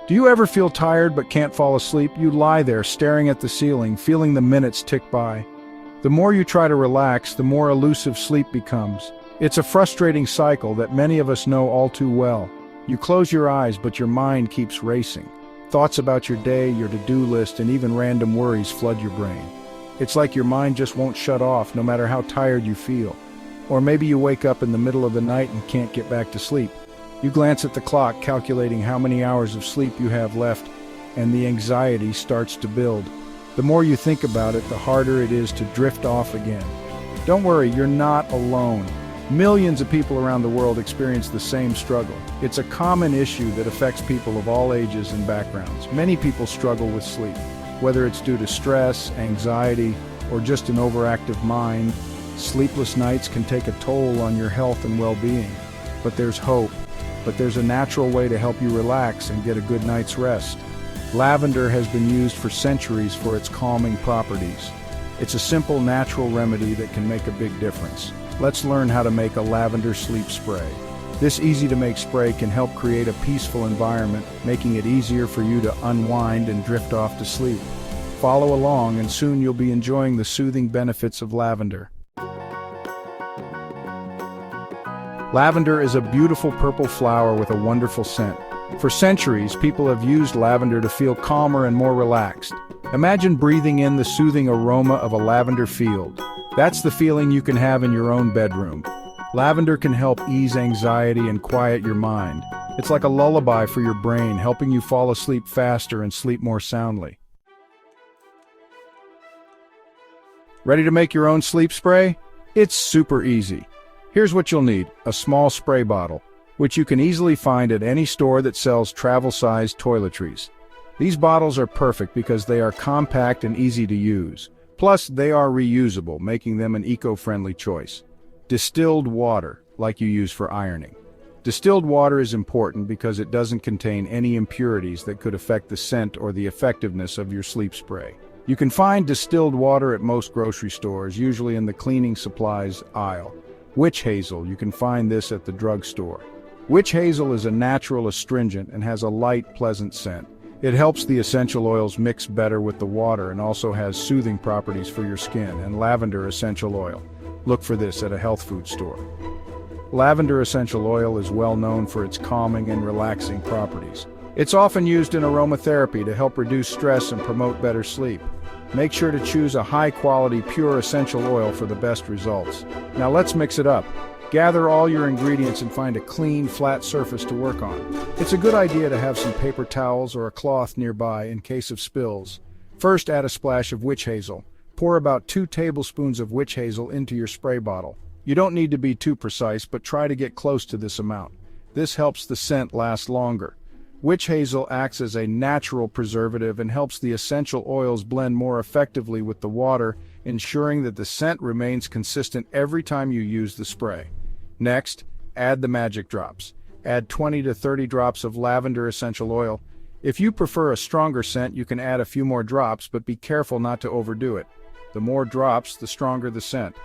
Do you ever feel tired but can't fall asleep? You lie there staring at the ceiling, feeling the minutes tick by. The more you try to relax, the more elusive sleep becomes. It's a frustrating cycle that many of us know all too well. You close your eyes, but your mind keeps racing. Thoughts about your day, your to-do list, and even random worries flood your brain. It's like your mind just won't shut off, no matter how tired you feel. Or maybe you wake up in the middle of the night and can't get back to sleep. You glance at the clock, calculating how many hours of sleep you have left, and the anxiety starts to build. The more you think about it, the harder it is to drift off again. Don't worry, you're not alone. Millions of people around the world experience the same struggle. It's a common issue that affects people of all ages and backgrounds. Many people struggle with sleep, whether it's due to stress, anxiety, or just an overactive mind. Sleepless nights can take a toll on your health and well-being. But there's hope. But there's a natural way to help you relax and get a good night's rest. Lavender has been used for centuries for its calming properties. It's a simple, natural remedy that can make a big difference. Let's learn how to make a lavender sleep spray. This easy-to-make spray can help create a peaceful environment, making it easier for you to unwind and drift off to sleep. Follow along, and soon you'll be enjoying the soothing benefits of lavender. Lavender is a beautiful purple flower with a wonderful scent. For centuries, people have used lavender to feel calmer and more relaxed. Imagine breathing in the soothing aroma of a lavender field. That's the feeling you can have in your own bedroom. Lavender can help ease anxiety and quiet your mind. It's like a lullaby for your brain, helping you fall asleep faster and sleep more soundly. Ready to make your own sleep spray? It's super easy. Here's what you'll need: a small spray bottle, which you can easily find at any store that sells travel-sized toiletries. These bottles are perfect because they are compact and easy to use. Plus, they are reusable, making them an eco-friendly choice. Distilled water, like you use for ironing. Distilled water is important because it doesn't contain any impurities that could affect the scent or the effectiveness of your sleep spray. You can find distilled water at most grocery stores, usually in the cleaning supplies aisle. Witch hazel, you can find this at the drugstore. Witch hazel is a natural astringent and has a light, pleasant scent. It helps the essential oils mix better with the water and also has soothing properties for your skin. And lavender essential oil. Look for this at a health food store. Lavender essential oil is well known for its calming and relaxing properties. It's often used in aromatherapy to help reduce stress and promote better sleep. Make sure to choose a high-quality, pure essential oil for the best results. Now let's mix it up. Gather all your ingredients and find a clean, flat surface to work on. It's a good idea to have some paper towels or a cloth nearby in case of spills. First, add a splash of witch hazel. Pour about 2 tablespoons of witch hazel into your spray bottle. You don't need to be too precise, but try to get close to this amount. This helps the scent last longer. Witch hazel acts as a natural preservative and helps the essential oils blend more effectively with the water, ensuring that the scent remains consistent every time you use the spray. Next, add the magic drops. Add 20 to 30 drops of lavender essential oil. If you prefer a stronger scent, you can add a few more drops, but be careful not to overdo it. The more drops, the stronger the scent.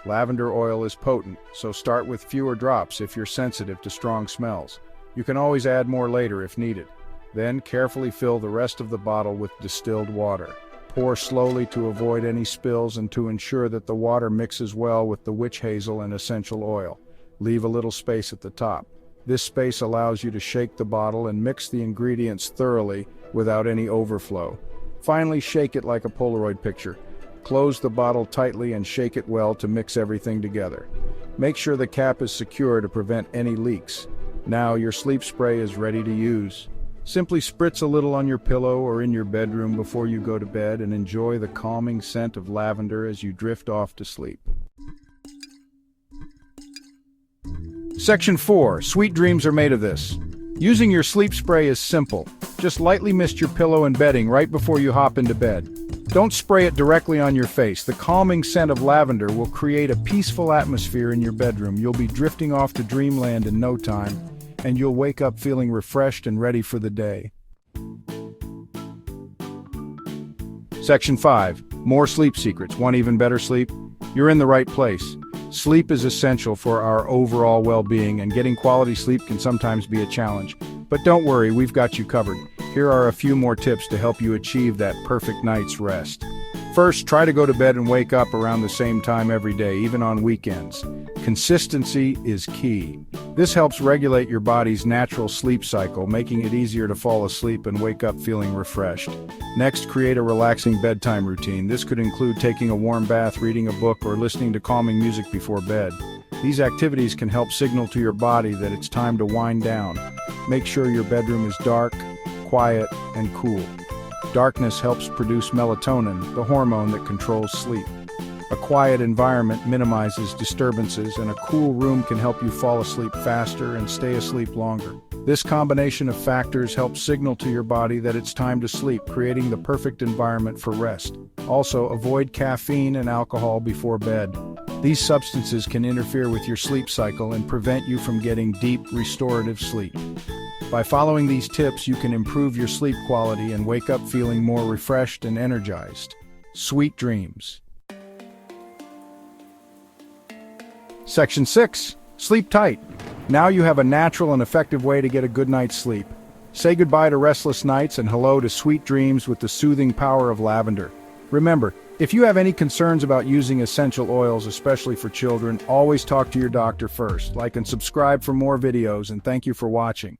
Lavender oil is potent, so start with fewer drops if you're sensitive to strong smells. You can always add more later if needed. Then carefully fill the rest of the bottle with distilled water. Pour slowly to avoid any spills and to ensure that the water mixes well with the witch hazel and essential oil. Leave a little space at the top. This space allows you to shake the bottle and mix the ingredients thoroughly without any overflow. Finally, shake it like a Polaroid picture. Close the bottle tightly and shake it well to mix everything together. Make sure the cap is secure to prevent any leaks. Now your sleep spray is ready to use. Simply spritz a little on your pillow or in your bedroom before you go to bed and enjoy the calming scent of lavender as you drift off to sleep. Section 4. Sweet dreams are made of this. Using your sleep spray is simple. Just lightly mist your pillow and bedding right before you hop into bed. Don't spray it directly on your face. The calming scent of lavender will create a peaceful atmosphere in your bedroom. You'll be drifting off to dreamland in no time, and you'll wake up feeling refreshed and ready for the day. Section 5. More sleep secrets. Want even better sleep? You're in the right place. Sleep is essential for our overall well-being, and getting quality sleep can sometimes be a challenge. But don't worry, we've got you covered. Here are a few more tips to help you achieve that perfect night's rest. First, try to go to bed and wake up around the same time every day, even on weekends. Consistency is key. This helps regulate your body's natural sleep cycle, making it easier to fall asleep and wake up feeling refreshed. Next, create a relaxing bedtime routine. This could include taking a warm bath, reading a book, or listening to calming music before bed. These activities can help signal to your body that it's time to wind down. Make sure your bedroom is dark, quiet, and cool. Darkness helps produce melatonin, the hormone that controls sleep. A quiet environment minimizes disturbances, and a cool room can help you fall asleep faster and stay asleep longer. This combination of factors helps signal to your body that it's time to sleep, creating the perfect environment for rest. Also, avoid caffeine and alcohol before bed. These substances can interfere with your sleep cycle and prevent you from getting deep, restorative sleep. By following these tips, you can improve your sleep quality and wake up feeling more refreshed and energized. Sweet dreams. Section 6. Sleep tight. Now you have a natural and effective way to get a good night's sleep. Say goodbye to restless nights and hello to sweet dreams with the soothing power of lavender. Remember, if you have any concerns about using essential oils, especially for children, always talk to your doctor first. Like and subscribe for more videos, and thank you for watching.